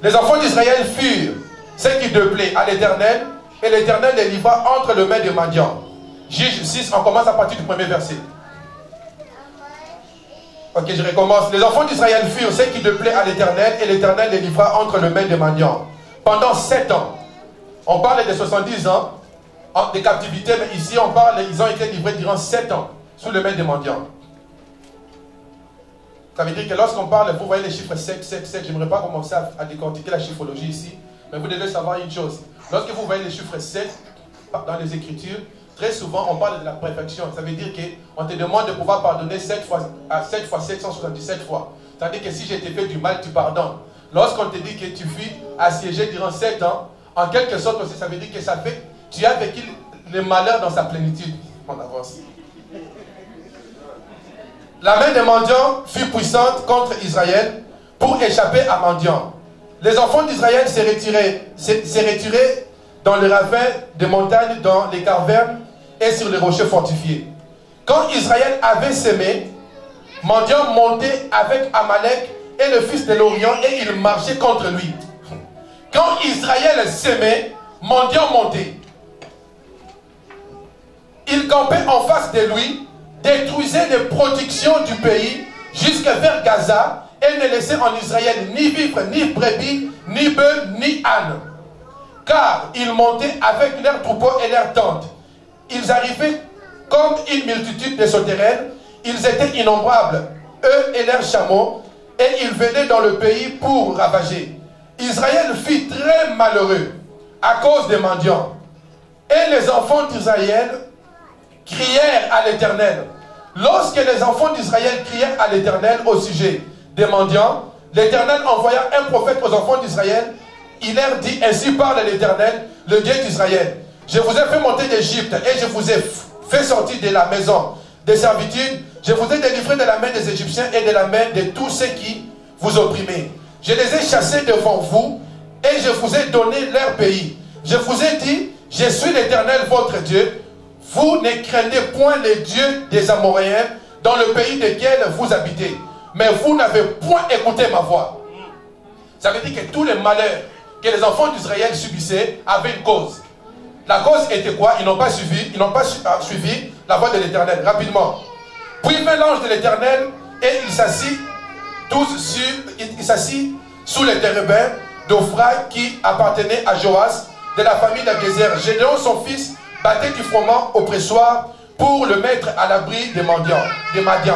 Les enfants d'Israël furent ce qui déplaît à l'Éternel, et l'Éternel les livra entre les mains de Madian. Juge 6, on commence à partir du premier verset. Ok, je recommence. Les enfants d'Israël furent ce qui déplaît à l'Éternel, et l'Éternel les livra entre les mains de Madian. Pendant 7 ans. On parle de 70 ans de captivité, mais ici on parle, ils ont été livrés durant 7 ans sous les mains de Madian. Ça veut dire que lorsqu'on parle, vous voyez les chiffres 7, 7, 7, je n'aimerais pas commencer à décortiquer la chiffrologie ici, mais vous devez savoir une chose. Lorsque vous voyez les chiffres 7 dans les Écritures, très souvent on parle de la perfection. Ça veut dire qu'on te demande de pouvoir pardonner 7 fois 777 fois. Ça veut dire que si j'ai fait du mal, tu pardonnes. Lorsqu'on te dit que tu fus assiégé durant 7 ans, en quelque sorte aussi, ça veut dire que ça fait, tu as vécu le malheur dans sa plénitude. On avance. La main de Madian fut puissante contre Israël pour échapper à Madian. Les enfants d'Israël s'est retirés dans les ravins des montagnes, dans les cavernes et sur les rochers fortifiés. Quand Israël avait sémé, Madian montait avec Amalek et le fils de l'Orient et il marchait contre lui. Quand Israël s'aimait, Madian montait. Il campait en face de lui, détruisait les productions du pays jusqu'à vers Gaza et ne laissait en Israël ni vivre, ni brebis, ni bœufs, ni ânes. Car ils montaient avec leurs troupeaux et leurs tentes. Ils arrivaient comme une multitude de sauterelles. Ils étaient innombrables, eux et leurs chameaux, et ils venaient dans le pays pour ravager. Israël fut très malheureux à cause des mendiants. Et les enfants d'Israël crièrent à l'Éternel. Lorsque les enfants d'Israël crièrent à l'Éternel au sujet des mendiants, l'Éternel envoya un prophète aux enfants d'Israël. Il leur dit, ainsi parle l'Éternel, le Dieu d'Israël. Je vous ai fait monter d'Égypte et je vous ai fait sortir de la maison des servitudes. Je vous ai délivré de la main des Égyptiens et de la main de tous ceux qui vous opprimaient. Je les ai chassés devant vous et je vous ai donné leur pays. Je vous ai dit, je suis l'Éternel votre Dieu. Vous ne craignez point les dieux des Amoréens dans le pays desquels vous habitez. Mais vous n'avez point écouté ma voix. Ça veut dire que tous les malheurs que les enfants d'Israël subissaient avaient une cause. La cause était quoi? Ils n'ont pas suivi la voix de l'Éternel. Rapidement. Puis vint l'ange de l'Éternel et il s'assit sous les térébins d'Ophra qui appartenait à Joas de la famille d'Abiezer. Gédéon, son fils, battait du froment au pressoir pour le mettre à l'abri des Madians.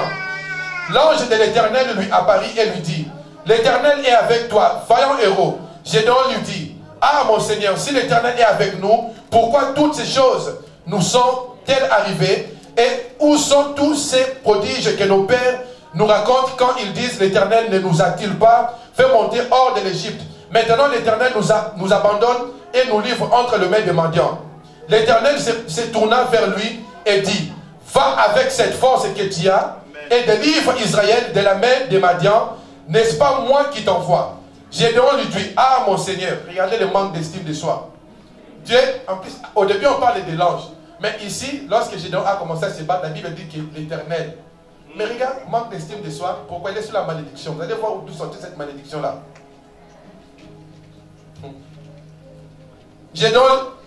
L'ange de l'Éternel lui apparut et lui dit, l'Éternel est avec toi, vaillant héros. Gédéon lui dit, ah mon Seigneur, si l'Éternel est avec nous, pourquoi toutes ces choses nous sont-elles arrivées? Et où sont tous ces prodiges que nos pères nous racontent quand ils disent, l'Éternel ne nous a-t-il pas fait monter hors de l'Égypte? Maintenant l'Éternel nous abandonne et nous livre entre les mains des mendiants. L'Éternel se tourna vers lui et dit, va avec cette force que tu as et délivre Israël de la main des Madians. N'est-ce pas moi qui t'envoie? Gédéon lui dit, ah mon Seigneur, regardez le manque d'estime de soi. Dieu, en plus, au début on parle de l'ange. Mais ici, lorsque Gédéon a commencé à se battre, la Bible dit que l'Éternel. Mais regarde, manque d'estime de soi, pourquoi il est sous la malédiction? Vous allez voir d'où sortir cette malédiction-là. Gédéon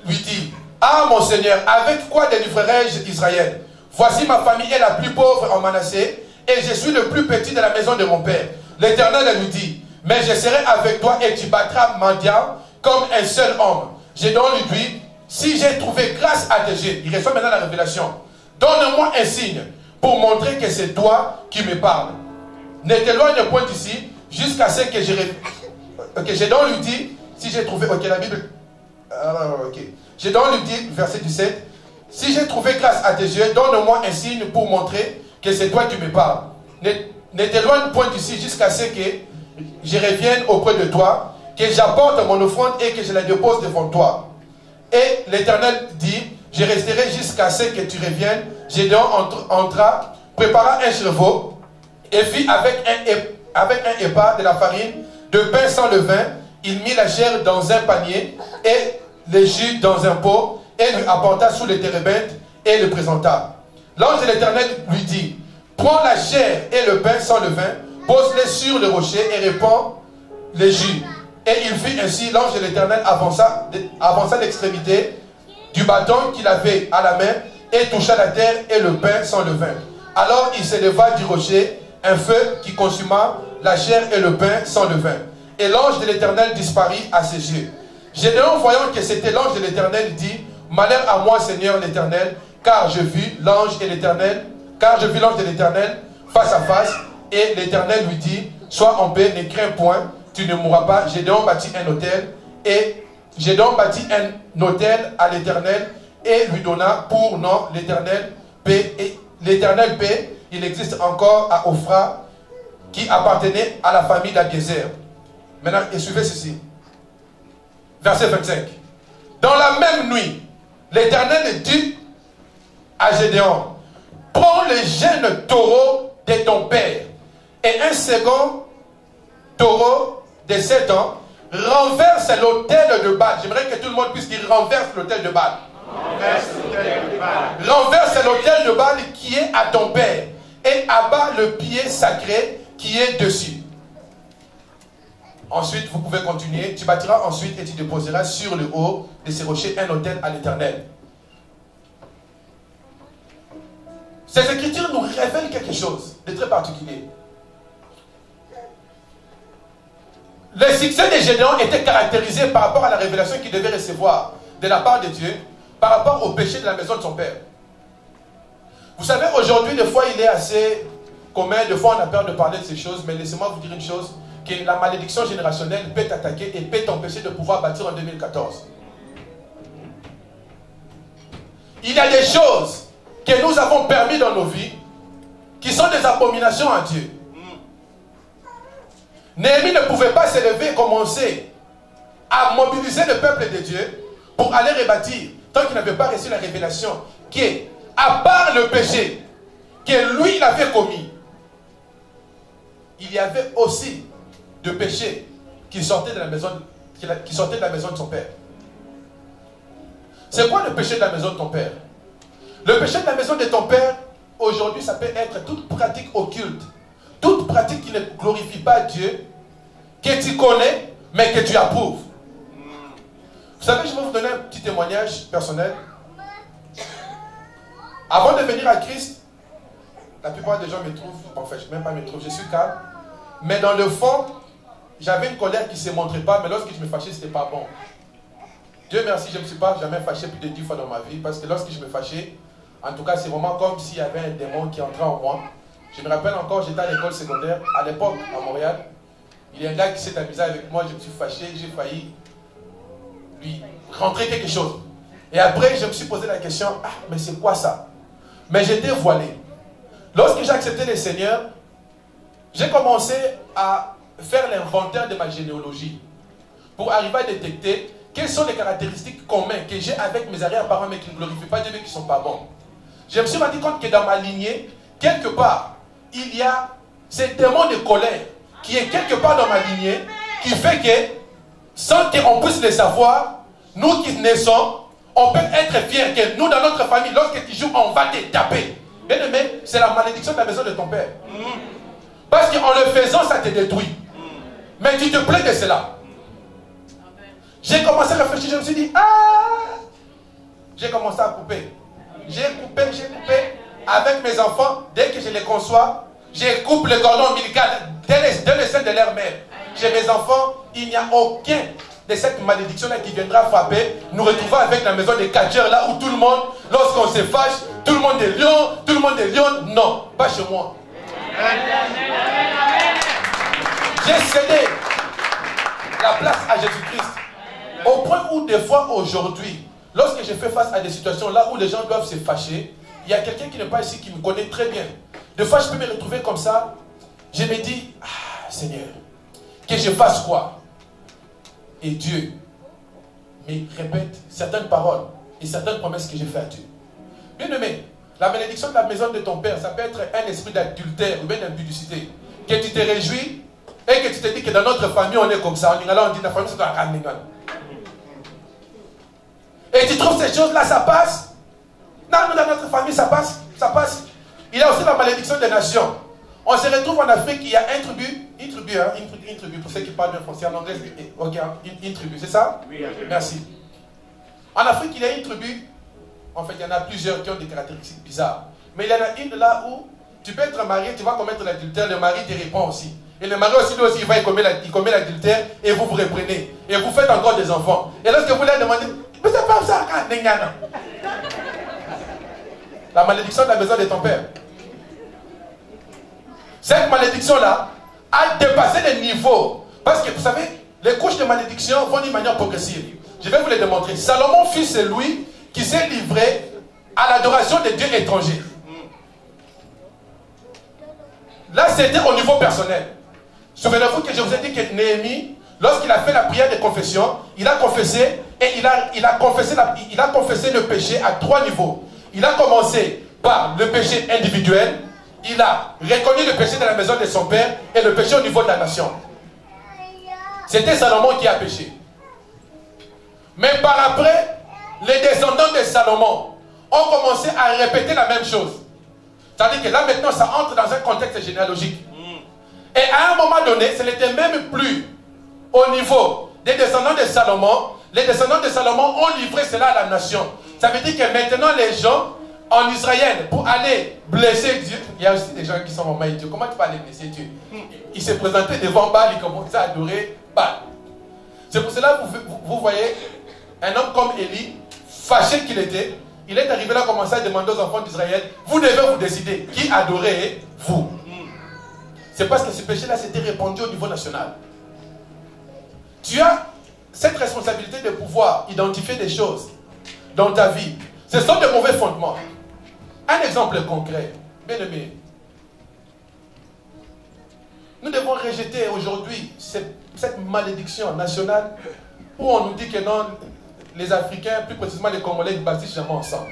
lui dit, ah mon Seigneur, avec quoi délivrerai-je Israël? Voici ma famille est la plus pauvre en Manassé, et je suis le plus petit de la maison de mon père. L'Éternel lui dit, mais je serai avec toi et tu battras Madian comme un seul homme. Gédéon lui dit, si j'ai trouvé grâce à tes yeux, il reçoit maintenant la révélation, donne-moi un signe pour montrer que c'est toi qui me parles. Ne t'éloigne point d'ici jusqu'à ce que je... Ok, Gédéon lui dit, si j'ai trouvé... Ok, la Bible... ok. Gédéon lui dit, verset 17, si j'ai trouvé grâce à tes yeux, donne-moi un signe pour montrer que c'est toi qui me parles. Ne t'éloigne point d'ici jusqu'à ce que je revienne auprès de toi, que j'apporte mon offrande et que je la dépose devant toi. Et l'Éternel dit, je resterai jusqu'à ce que tu reviennes. Gédéon entra, prépara un chevreau et fit avec un épat de la farine, de pain sans levain. Il mit la chair dans un panier et le jus dans un pot et lui apporta sous les térébintes et le présenta. L'ange de l'Éternel lui dit, prends la chair et le pain sans levain, pose-les sur le rocher et répands le jus. Et il fit ainsi, l'ange de l'Éternel avança l'extrémité du bâton qu'il avait à la main et toucha la terre et le pain sans levain. Alors il s'éleva du rocher un feu qui consuma la chair et le pain sans levain. Et l'ange de l'Éternel disparut à ses yeux. Gédéon, voyant que c'était l'ange de l'Éternel, dit: Malheur à moi, Seigneur l'Éternel, car je vis l'ange de l'Éternel face à face. Et l'Éternel lui dit: Sois en paix, ne crains point, tu ne mourras pas. Gédéon bâtit un autel, et Gédéon bâtit un autel à l'Éternel et lui donna pour nom l'Éternel paix. Et l'Éternel paix, il existe encore à Ophra, qui appartenait à la famille d'Abiezer. Maintenant, et suivez ceci. Verset 25. Dans la même nuit, l'Éternel dit à Gédéon: Prends le jeune taureau de ton père et un second taureau de 7 ans, renverse l'autel de Baal. J'aimerais que tout le monde puisse dire: renverse l'autel de Baal. Renverse l'autel de Baal qui est à ton père et abat le pied sacré qui est dessus. Ensuite, vous pouvez continuer. Tu bâtiras ensuite et tu déposeras sur le haut de ces rochers un autel à l'Éternel. Ces écritures nous révèlent quelque chose de très particulier. Le succès de Gédéon était caractérisé par rapport à la révélation qu'il devait recevoir de la part de Dieu par rapport au péché de la maison de son père. Vous savez, aujourd'hui, des fois, il est assez commun, des fois, on a peur de parler de ces choses, mais laissez-moi vous dire une chose, que la malédiction générationnelle peut t'attaquer et peut t'empêcher de pouvoir bâtir en 2014. Il y a des choses que nous avons permis dans nos vies qui sont des abominations à Dieu. Néhémie ne pouvait pas s'élever et commencer à mobiliser le peuple de Dieu pour aller rebâtir tant qu'il n'avait pas reçu la révélation qui, à part le péché que lui il avait commis, il y avait aussi de péché qui sortait de la maison de son père. C'est quoi le péché de la maison de ton père? Le péché de la maison de ton père, aujourd'hui, ça peut être toute pratique occulte, toute pratique qui ne glorifie pas Dieu, que tu connais, mais que tu approuves. Vous savez, je vais vous donner un petit témoignage personnel. Avant de venir à Christ, la plupart des gens me trouvent, enfin, même pas me trouvent, je suis calme, mais dans le fond, j'avais une colère qui ne se montrait pas, mais lorsque je me fâchais, ce n'était pas bon. Dieu merci, je ne me suis pas jamais fâché plus de 10 fois dans ma vie, parce que lorsque je me fâchais, en tout cas, c'est vraiment comme s'il y avait un démon qui entrait en moi. Je me rappelle encore, j'étais à l'école secondaire, à l'époque, à Montréal. Il y a un gars qui s'est amusé avec moi, je me suis fâché, j'ai failli lui rentrer quelque chose. Et après, je me suis posé la question, ah, mais c'est quoi ça? Mais j'étais voilé. Lorsque j'ai accepté le Seigneur, j'ai commencé à faire l'inventaire de ma généalogie pour arriver à détecter quelles sont les caractéristiques communes que j'ai avec mes arrière-parents mais qui ne glorifient pas Dieu mais qui ne sont pas bons. Je me suis rendu compte que dans ma lignée, quelque part, il y a ce démon de colère qui est quelque part dans ma lignée qui fait que, sans qu'on puisse le savoir, nous qui naissons, on peut être fiers que nous, dans notre famille, lorsque tu joues, on va te taper. Bien aimé, c'est la malédiction de la maison de ton père. Parce qu'en le faisant, ça te détruit. Mais tu te plais de cela. J'ai commencé à réfléchir, je me suis dit, ah! J'ai commencé à couper. J'ai coupé. Avec mes enfants, dès que je les conçois, je coupe le cordon ombilical dès le sein de leur mère. Chez mes enfants, il n'y a aucun de cette malédiction-là qui viendra frapper. Nous retrouvons avec la maison des catcheurs là où tout le monde, lorsqu'on se fâche, tout le monde est lion, tout le monde est lion. Non, pas chez moi. J'ai cédé la place à Jésus-Christ. Au point où des fois aujourd'hui, lorsque je fais face à des situations là où les gens doivent se fâcher, il y a quelqu'un qui n'est pas ici, qui me connaît très bien. Des fois je peux me retrouver comme ça. Je me dis, ah Seigneur, que je fasse quoi? Et Dieu me répète certaines paroles et certaines promesses que j'ai faites à Dieu. Bien aimé, la malédiction de la maison de ton père, ça peut être un esprit d'adultère ou bien d'impudicité. Que tu te réjouis et que tu te dis que dans notre famille on est comme ça. En Lingala on dit la famille c'est dans la Lingala. Et tu trouves ces choses-là, ça passe? Non, nous dans notre famille ça passe, ça passe. Il y a aussi la malédiction des nations. On se retrouve en Afrique, il y a une tribu tribu, hein, une tribu, pour ceux qui parlent bien français, en anglais, ok, une tribu, c'est ça? Oui. Merci. En Afrique, il y a une tribu, en fait, il y en a plusieurs qui ont des caractéristiques bizarres. Mais il y en a une là où tu peux être marié, tu vas commettre l'adultère, le mari te répond aussi. Et le mari aussi, lui aussi, il commet l'adultère et vous vous reprenez. Et vous faites encore des enfants. Et lorsque vous leur demandez, mais c'est pas ça, la malédiction de la maison de ton père. Cette malédiction-là a dépassé les niveaux. Parce que vous savez, les couches de malédiction vont d'une manière progressive. Je vais vous les démontrer. Salomon fut celui qui s'est livré à l'adoration des dieux étrangers. Là, c'était au niveau personnel. Souvenez-vous que je vous ai dit que Néhémie, lorsqu'il a fait la prière de confession, il a confessé et il a confessé le péché à 3 niveaux. Il a commencé par le péché individuel, il a reconnu le péché de la maison de son père et le péché au niveau de la nation. C'était Salomon qui a péché. Mais par après, les descendants de Salomon ont commencé à répéter la même chose. C'est-à-dire que là maintenant, ça entre dans un contexte généalogique. Et à un moment donné, ce n'était même plus au niveau des descendants de Salomon. Les descendants de Salomon ont livré cela à la nation. Ça veut dire que maintenant les gens en Israël, pour aller blesser Dieu, il y a aussi des gens qui sont vraiment idiots. Comment tu vas aller blesser Dieu? Il s'est présenté devant Baal, il commençait à adorer Baal. C'est pour cela que vous voyez un homme comme Élie, fâché qu'il était, il est arrivé là, commencer à demander aux enfants d'Israël, vous devez vous décider, qui adorez-vous? C'est parce que ce péché-là s'était répandu au niveau national. Tu as cette responsabilité de pouvoir identifier des choses dans ta vie. Ce sont de mauvais fondements. Un exemple concret, bien aimé. Nous devons rejeter aujourd'hui cette malédiction nationale où on nous dit que non, les Africains, plus précisément les Congolais, ne bâtissent jamais ensemble.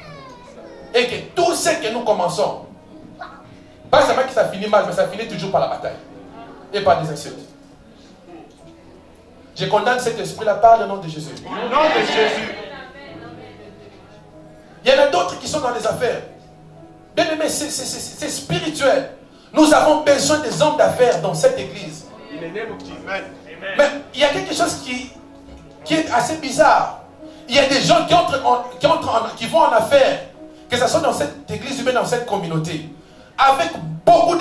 Et que tout ce que nous commençons, pas seulement que ça finit mal, mais ça finit toujours par la bataille et par des insultes. Je condamne cet esprit-là par le nom de Jésus. Au nom de Jésus. Il y en a d'autres qui sont dans les affaires. Bien aimé, c'est spirituel. Nous avons besoin des hommes d'affaires dans cette église. Mais il y a quelque chose qui est assez bizarre. Il y a des gens qui vont en affaires, que ce soit dans cette église ou bien dans cette communauté, avec beaucoup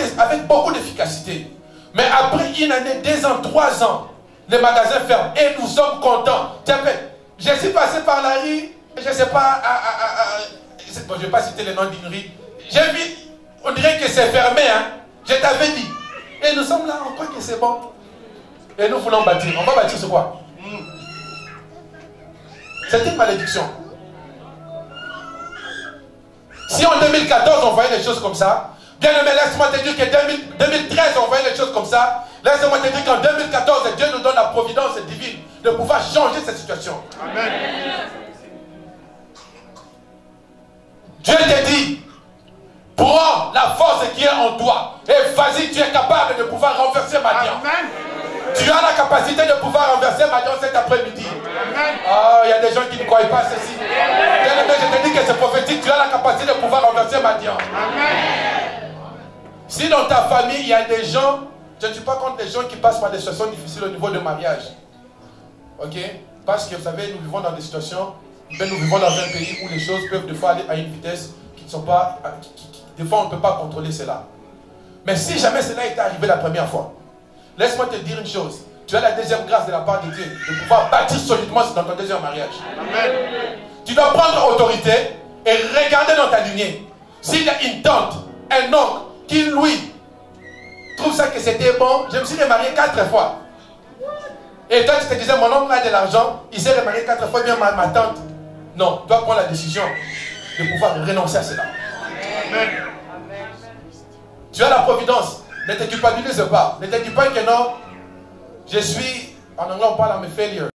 d'efficacité. Mais après une année, 2 ans, 3 ans, les magasins ferment et nous sommes contents. Tiens, je suis passé par la rue, je ne sais pas, bon, je ne vais pas citer le nom d'une rue. J'ai vu, on dirait que c'est fermé, hein. Je t'avais dit. Et nous sommes là, on croit que c'est bon. Et nous voulons bâtir. On va bâtir sur quoi? C'est une malédiction. Si en 2014 on voyait les choses comme ça, bien aimé, laisse-moi te dire que 2013 on voyait les choses comme ça. Laisse-moi te dire qu'en 2014, Dieu nous donne la providence divine de pouvoir changer cette situation. Amen. Dieu te dit, prends la force qui est en toi et vas-y, tu es capable de pouvoir renverser Madian. Tu as la capacité de pouvoir renverser Madian cet après-midi. Ah, il y a des gens qui ne croient pas ceci. Je te dis que c'est prophétique, tu as la capacité de pouvoir renverser Madian. Si dans ta famille, il y a des gens, je ne suis pas contre les gens qui passent par des situations difficiles au niveau de mariage. Ok? Parce que vous savez, nous vivons dans des situations, nous vivons dans un pays où les choses peuvent des fois aller à une vitesse qui ne sont pas, des fois on ne peut pas contrôler cela. Mais si jamais cela est arrivé la première fois, laisse-moi te dire une chose. Tu as la deuxième grâce de la part de Dieu de pouvoir bâtir solidement dans ton deuxième mariage. Amen. Tu dois prendre autorité et regarder dans ta lignée. S'il y a une tante, un oncle qui lui trouve ça que c'était bon, je me suis remarié 4 fois. Et toi tu te disais mon oncle a de l'argent, il s'est remarié 4 fois, bien ma tante. Non, tu dois prendre la décision de pouvoir renoncer à cela. Amen. Tu as la providence, ne te culpabilise pas. Ne te dis pas que non, je suis, en anglais on parle de failure.